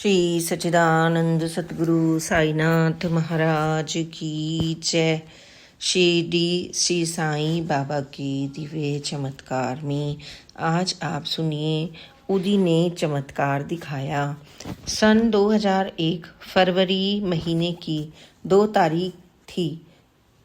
श्री सच्चिदानंद सतगुरु साईनाथ महाराज की जय। श्री साईं बाबा के दिव्य चमत्कार में आज आप सुनिए। उदी ने चमत्कार दिखाया। सन 2001 फरवरी महीने की 2 तारीख थी।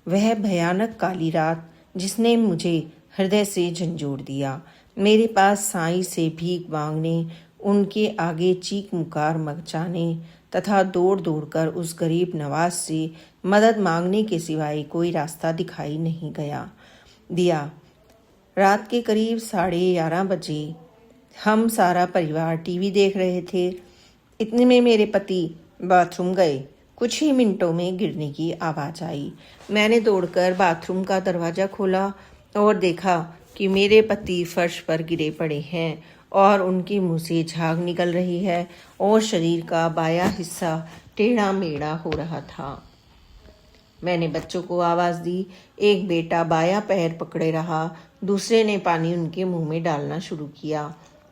वह भयानक काली रात जिसने मुझे हृदय से झंझोड़ दिया। मेरे पास साईं से भीख मांगने, उनके आगे चीख पुकार मचाने तथा दौड़ दौड़ कर उस गरीब नवाज से मदद मांगने के सिवाय कोई रास्ता दिखाई नहीं दिया। रात के करीब 11:30 बजे हम सारा परिवार टीवी देख रहे थे। इतने में मेरे पति बाथरूम गए। कुछ ही मिनटों में गिरने की आवाज़ आई। मैंने दौड़कर बाथरूम का दरवाज़ा खोला और देखा कि मेरे पति फर्श पर गिरे पड़े हैं और उनके मुंह से झाग निकल रही है और शरीर का बायां हिस्सा टेढ़ा मेढ़ा हो रहा था। मैंने बच्चों को आवाज़ दी। एक बेटा बायां पैर पकड़े रहा, दूसरे ने पानी उनके मुंह में डालना शुरू किया,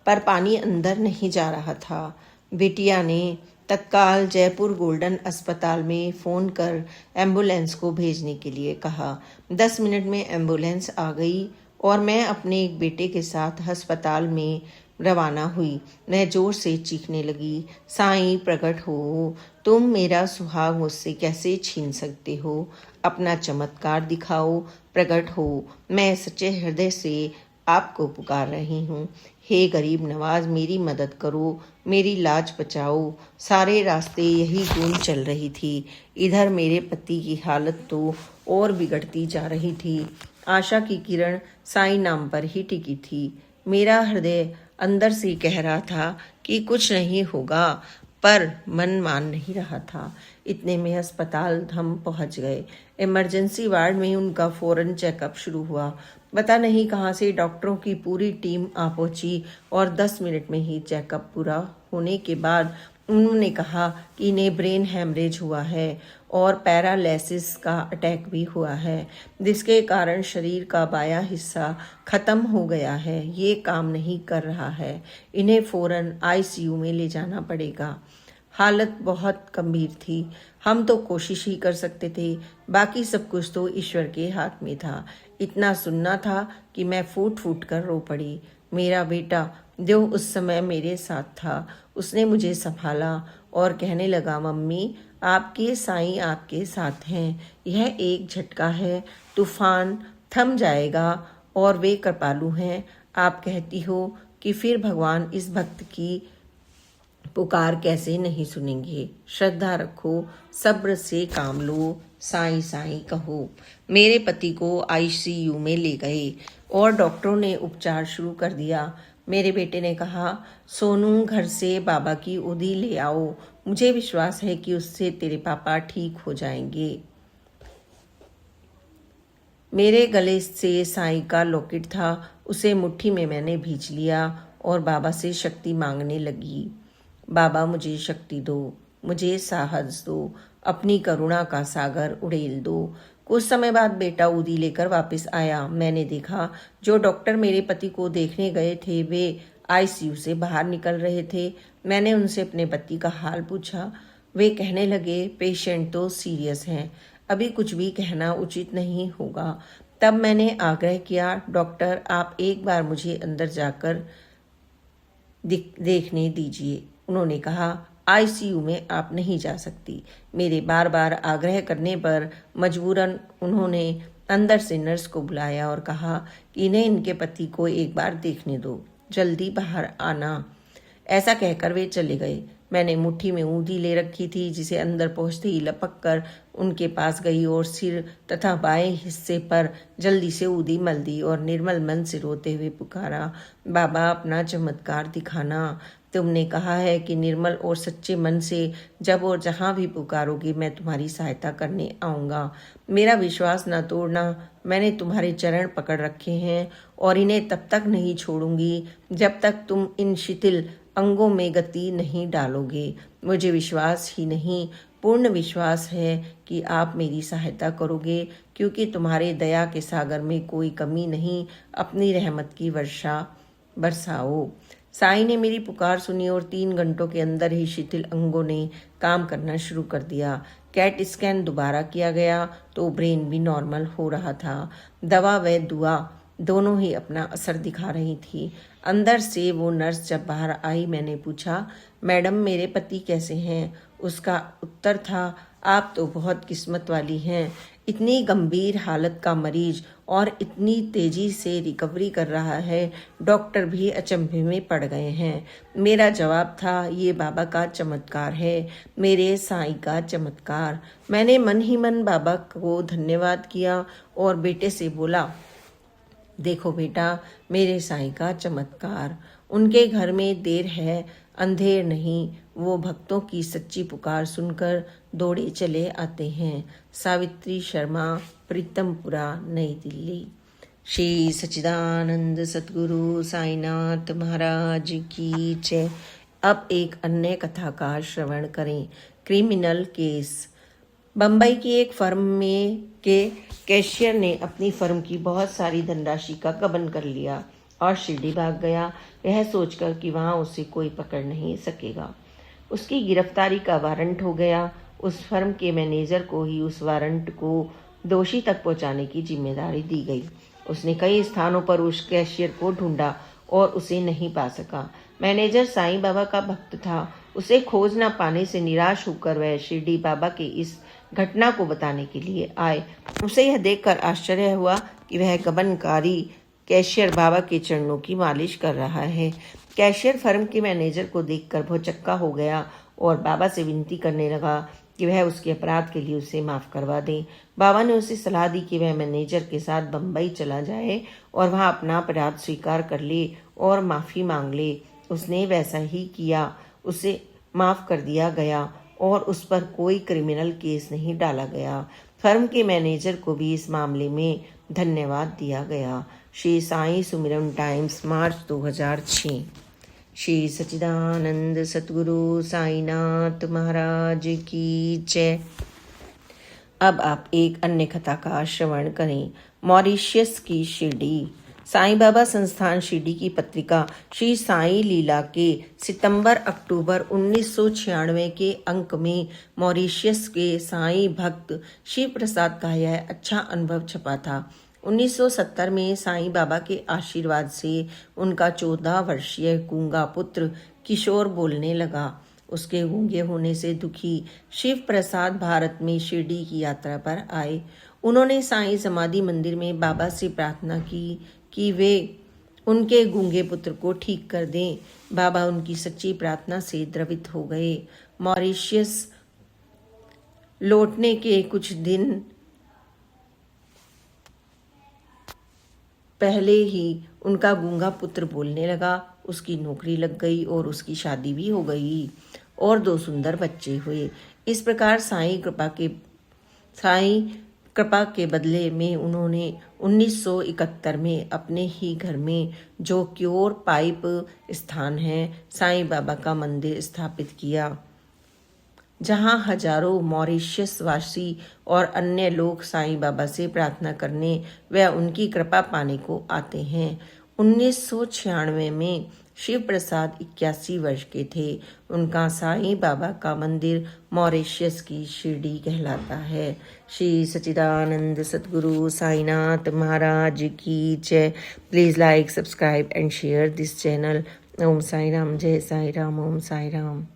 पर पानी अंदर नहीं जा रहा था। बेटिया ने तत्काल जयपुर गोल्डन अस्पताल में फ़ोन कर एम्बुलेंस को भेजने के लिए कहा। 10 मिनट में एम्बुलेंस आ गई और मैं अपने एक बेटे के साथ अस्पताल में रवाना हुई। मैं जोर से चीखने लगी, साईं प्रकट हो, तुम मेरा सुहाग मुझसे कैसे छीन सकते हो? अपना चमत्कार दिखाओ, प्रकट हो। मैं सच्चे हृदय से आपको पुकार रही हूँ। हे गरीब नवाज, मेरी मदद करो, मेरी लाज बचाओ। सारे रास्ते यही गूंज चल रही थी। इधर मेरे पति की हालत तो और बिगड़ती जा रही थी। आशा की किरण साईं नाम पर ही टिकी थी। मेरा हृदय अंदर से कह रहा था कि कुछ नहीं होगा, पर मन मान नहीं रहा था। इतने में अस्पताल हम पहुंच गए। इमरजेंसी वार्ड में उनका फौरन चेकअप शुरू हुआ। पता नहीं कहां से डॉक्टरों की पूरी टीम आ पहुंची और 10 मिनट में ही चेकअप पूरा होने के बाद उन्होंने कहा कि इन्हें ब्रेन हैमरेज हुआ है और पैरालिसिस का अटैक भी हुआ है, जिसके कारण शरीर का बायां हिस्सा खत्म हो गया है, ये काम नहीं कर रहा है। इन्हें फौरन आईसीयू में ले जाना पड़ेगा। हालत बहुत गंभीर थी। हम तो कोशिश ही कर सकते थे, बाकी सब कुछ तो ईश्वर के हाथ में था। इतना सुनना था कि मैं फूट फूट कर रो पड़ी। मेरा बेटा जो उस समय मेरे साथ था, उसने मुझे संभाला और कहने लगा, मम्मी आपके साईं आपके साथ हैं। यह एक झटका है, तूफान थम जाएगा और वे कृपालु हैं। आप कहती हो कि फिर भगवान इस भक्त की पुकार कैसे नहीं सुनेंगे। श्रद्धा रखो, सब्र से काम लो, साईं साईं कहो। मेरे पति को आईसीयू में ले गए और डॉक्टरों ने उपचार शुरू कर दिया। मेरे बेटे ने कहा, सोनू घर से बाबा की उदी ले आओ, मुझे विश्वास है कि उससे तेरे पापा ठीक हो जाएंगे। मेरे गले से साईं का लॉकेट था, उसे मुट्ठी में मैंने भींच लिया और बाबा से शक्ति मांगने लगी। बाबा मुझे शक्ति दो, मुझे साहस दो, अपनी करुणा का सागर उड़ेल दो। कुछ समय बाद बेटा उदी लेकर वापस आया। मैंने देखा जो डॉक्टर मेरे पति को देखने गए थे वे आईसीयू से बाहर निकल रहे थे। मैंने उनसे अपने पति का हाल पूछा। वे कहने लगे, पेशेंट तो सीरियस हैं, अभी कुछ भी कहना उचित नहीं होगा। तब मैंने आग्रह किया, डॉक्टर आप एक बार मुझे अंदर जाकर देखने दीजिए। उन्होंने कहा, आईसीयू में आप नहीं जा सकती। मेरे बार बार आग्रह करने पर मजबूरन उन्होंने अंदर से नर्स को बुलाया और कहा कि इन्हें इनके पति को एक बार देखने दो, जल्दी बाहर आना। ऐसा कहकर वे चले गए। मैंने मुट्ठी में ऊँधी ले रखी थी, जिसे अंदर पहुंचते ही लपक कर उनके पास गई और सिर तथा बाएं हिस्से पर जल्दी से ऊँधी मल दी और निर्मल मन से रोते हुए पुकारा, बाबा अपना चमत्कार दिखाना। तुमने कहा है कि निर्मल और सच्चे मन से जब और जहाँ भी पुकारोगे मैं तुम्हारी सहायता करने आऊँगा। मेरा विश्वास न तोड़ना। मैंने तुम्हारे चरण पकड़ रखे हैं और इन्हें तब तक नहीं छोड़ूंगी जब तक तुम इन शिथिल अंगों में गति नहीं डालोगे। मुझे विश्वास ही नहीं, पूर्ण विश्वास है कि आप मेरी सहायता करोगे, क्योंकि तुम्हारे दया के सागर में कोई कमी नहीं। अपनी रहमत की वर्षा बरसाओ। साईं ने मेरी पुकार सुनी और 3 घंटों के अंदर ही शिथिल अंगों ने काम करना शुरू कर दिया। कैट स्कैन दोबारा किया गया तो ब्रेन भी नॉर्मल हो रहा था। दवा व दुआ दोनों ही अपना असर दिखा रही थी। अंदर से वो नर्स जब बाहर आई, मैंने पूछा, मैडम मेरे पति कैसे हैं? उसका उत्तर था, आप तो बहुत किस्मत वाली हैं। इतनी गंभीर हालत का मरीज और इतनी तेजी से रिकवरी कर रहा है, डॉक्टर भी अचंभे में पड़ गए हैं। मेरा जवाब था, ये बाबा का चमत्कार है, मेरे साईं का चमत्कार। मैंने मन ही मन बाबा को धन्यवाद किया और बेटे से बोला, देखो बेटा, मेरे साईं का चमत्कार। उनके घर में देर है, अंधेर नहीं। वो भक्तों की सच्ची पुकार सुनकर दौड़े चले आते हैं। सावित्री शर्मा, प्रीतमपुरा, नई दिल्ली। श्री सच्चिदानंद सतगुरु साईनाथ महाराज की जय। अब एक अन्य कथा का श्रवण करें। Criminal case. बम्बई की एक फर्म में के कैशियर ने अपनी फर्म की बहुत सारी धनराशि का गबन कर लिया और शिरडी भाग गया, यह सोचकर कि वहां उसे कोई पकड़ नहीं सकेगा। उसकी गिरफ्तारी का वारंट हो गया। उस फर्म के मैनेजर को ही उस वारंट को दोषी तक पहुंचाने की जिम्मेदारी दी गई। उसने कई स्थानों पर उस कैशियर को ढूंढा और उसे नहीं पा सका। मैनेजर साईं बाबा का भक्त था। उसे खोज न पाने से निराश होकर वह शिरडी बाबा के इस घटना को बताने के लिए आए। उसे यह देखकर आश्चर्य हुआ कि वह गबनकारी कैशियर बाबा के चरणों की मालिश कर रहा है। कैशियर फर्म के मैनेजर को देखकर भौचक्का हो गया और बाबा से विनती करने लगा कि वह उसके अपराध के लिए उसे माफ़ करवा दें। बाबा ने उसे सलाह दी कि वह मैनेजर के साथ बम्बई चला जाए और वहां अपना अपराध स्वीकार कर ले और माफ़ी मांग ले। उसने वैसा ही किया। उसे माफ़ कर दिया गया और उस पर कोई क्रिमिनल केस नहीं डाला गया। फर्म के मैनेजर को भी इस मामले में धन्यवाद दिया गया। श्री साईं सुमिरन टाइम्स, मार्च 2006। श्री सच्चिदानंद सतगुरु साईनाथ महाराज की जय। अब आप एक अन्य कथा का श्रवण करें। मॉरिशस की शिरडी। साईं बाबा संस्थान शिरडी की पत्रिका श्री साईं लीला के सितंबर-अक्टूबर 1996 के अंक में मॉरिशस के साईं भक्त शिव प्रसाद का यह अच्छा अनुभव छपा था। 1970 में साईं बाबा के आशीर्वाद से उनका 14 वर्षीय गूंगा पुत्र किशोर बोलने लगा। उसके गूंगे होने से दुखी शिव प्रसाद भारत में शिरडी की यात्रा पर आए। उन्होंने साईं समाधि मंदिर में बाबा से प्रार्थना की कि वे उनके गूंगे पुत्र को ठीक कर दें। बाबा उनकी सच्ची प्रार्थना से द्रवित हो गए। मॉरिशस लौटने के कुछ दिन पहले ही उनका गूंगा पुत्र बोलने लगा। उसकी नौकरी लग गई और उसकी शादी भी हो गई और 2 सुंदर बच्चे हुए। इस प्रकार साईं कृपा के बदले में उन्होंने 1971 में अपने ही घर में, जो क्योर पाइप स्थान है, साईं बाबा का मंदिर स्थापित किया, जहां हजारों मॉरिशस वासी और अन्य लोग साईं बाबा से प्रार्थना करने व उनकी कृपा पाने को आते हैं। 1996 में शिव प्रसाद 81 वर्ष के थे। उनका साईं बाबा का मंदिर मॉरिशस की शिरडी कहलाता है। श्री सच्चिदानंद सतगुरु साईनाथ महाराज की जय। Please like, subscribe and share this channel. Om Sai Ram, Jai Sai Ram, Om Sai Ram.